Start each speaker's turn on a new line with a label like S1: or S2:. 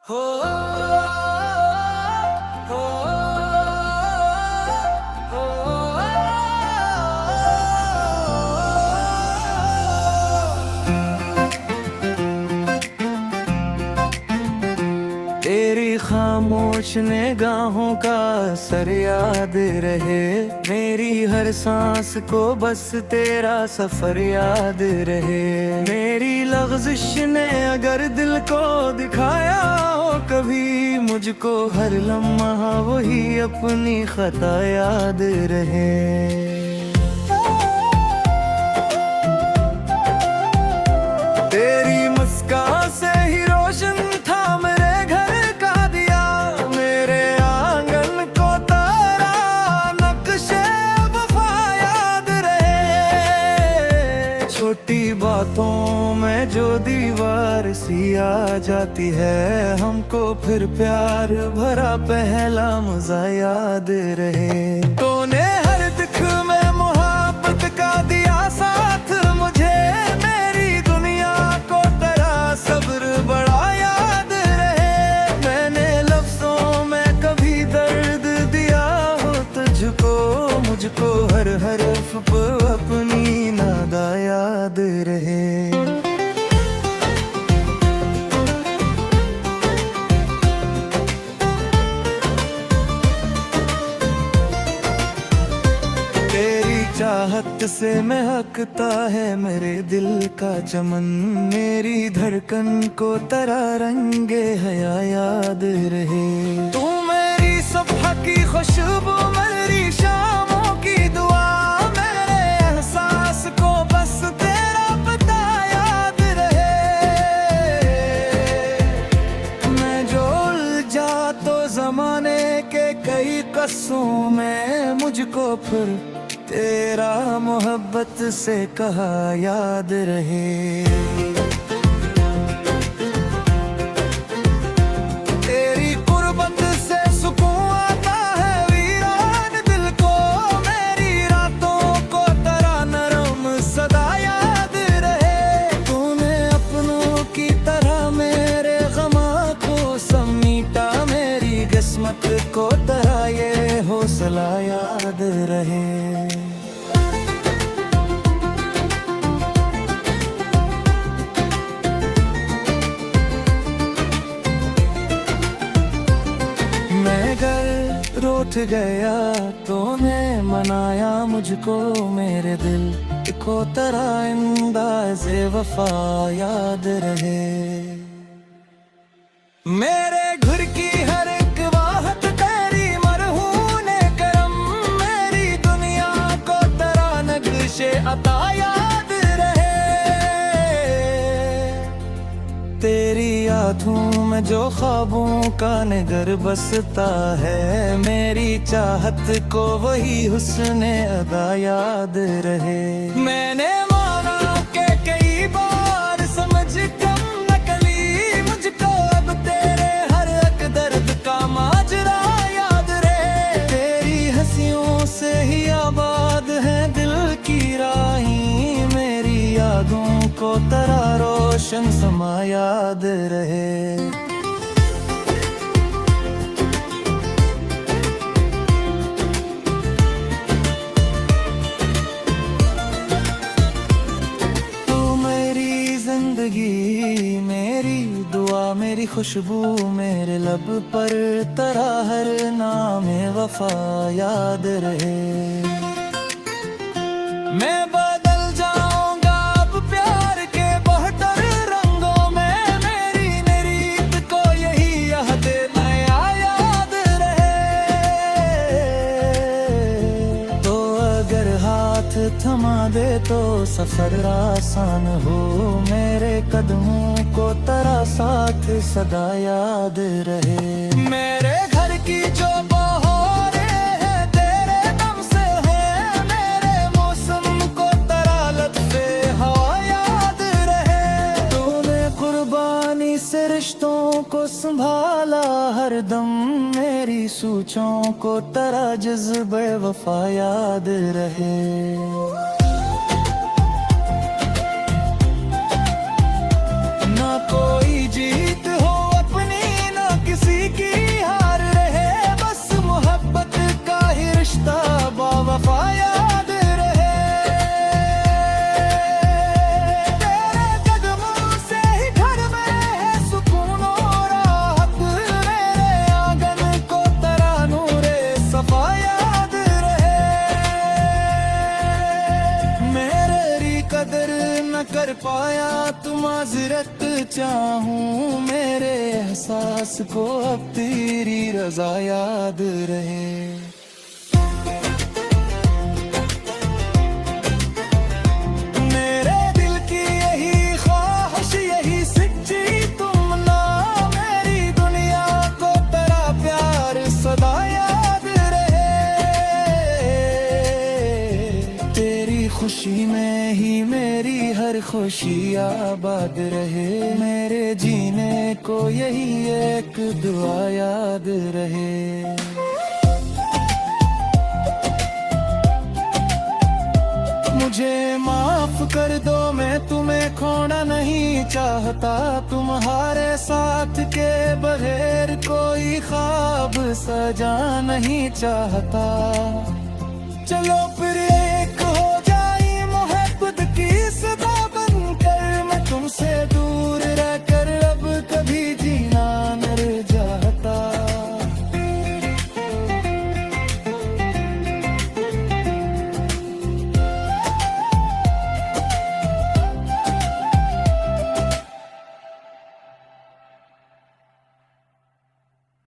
S1: हो हो हो तेरी खामोश निगाहों का असर याद रहे, मेरी हर सांस को बस तेरा सफर याद रहे। मेरी लग़्ज़िश ने अगर दिल को दिखाया हो कभी, मुझको हर लम्हा वही अपनी खता याद रहे। तेरी मुस्कान से ही रोशन था मेरे घर का दिया, मेरे आंगन को तारा नक्शे वफा याद रहे। छोटी बातों में जो दीवार सी आ जाती है, हमको फिर प्यार भरा पहला मजा याद रहे। तूने हर दुख में मोहब्बत का दिया साथ मुझे, मेरी दुनिया को तेरा सब्र बड़ा याद रहे। मैंने लफ्जों में कभी दर्द दिया हो तुझको, मुझको हर हरफ पर अपनी नादा याद रहे। चाहत से महकता है मेरे दिल का चमन, मेरी धड़कन को तेरा रंगे हया याद रहे। तू मेरी सुबह की खुशबू, मेरी शामों की दुआ, मेरे एहसास को बस तेरा पता याद रहे। मैं जो उलझा तो जमाने के कई कस्सों में, मुझको फिर तेरा मोहब्बत से कहा याद रहे। तेरी कुर्बत से सुकून आता है वीरान दिल को, मेरी रातों को तेरा नरम सदा याद रहे। तूने अपनों की तरह मेरे गमा को समीटा, मेरी किस्मत को तेरा ये हौसला याद रहे। रूठ गया तूने मनाया मुझको, मेरे दिल को तेरा अंदाज़े वफा याद रहे। मेरे घर की हर एक वाहत तेरी मरहूने करम, मेरी दुनिया को तेरा नक्शे अता याद रहे। तेरी यादों में जो ख्वाबों का नगर बसता है, मेरी चाहत को वही हुस्ने अदा याद रहे। मैंने माना कि कई बार समझ कम नकली, मुझको अब तेरे हर एक दर्द का माजरा याद रहे। तेरी हंसियों से ही आबाद है दिल की राहें, मेरी यादों को तेरा रोशन समा याद रहे। तू मेरी जिंदगी, मेरी दुआ, मेरी खुशबू, मेरे लब पर तेरा हर नाम वफा याद रहे। मैं बदल जाऊंगा अब प्यार के बहत्तर रंगों में, मेरी नीयत को यही याद नया याद रहे। तो अगर हाथ थमा दे तो सफर आसान हो, मेरे कदमों को तेरा साथ सदा याद रहे। मेरे घर की जो रिश्तों को संभाला हरदम, मेरी सोचों को तेरा जज्बे वफा याद रहे। ना कोई जीत हो अपनी, ना चाहूं मेरे एहसास को अब तेरी रजा याद रहे। मेरे दिल की यही ख्वाहिश यही सच्ची तुमना, मेरी दुनिया को तेरा प्यार सदा याद रहे। तेरी खुशी में ही मेरी हर खुशी आबाद रहे, मेरे जीने को यही एक दुआ याद रहे। मुझे माफ कर दो मैं तुम्हें खोना नहीं चाहता, तुम्हारे साथ के बगैर कोई ख्वाब सजा नहीं चाहता। चलो फिर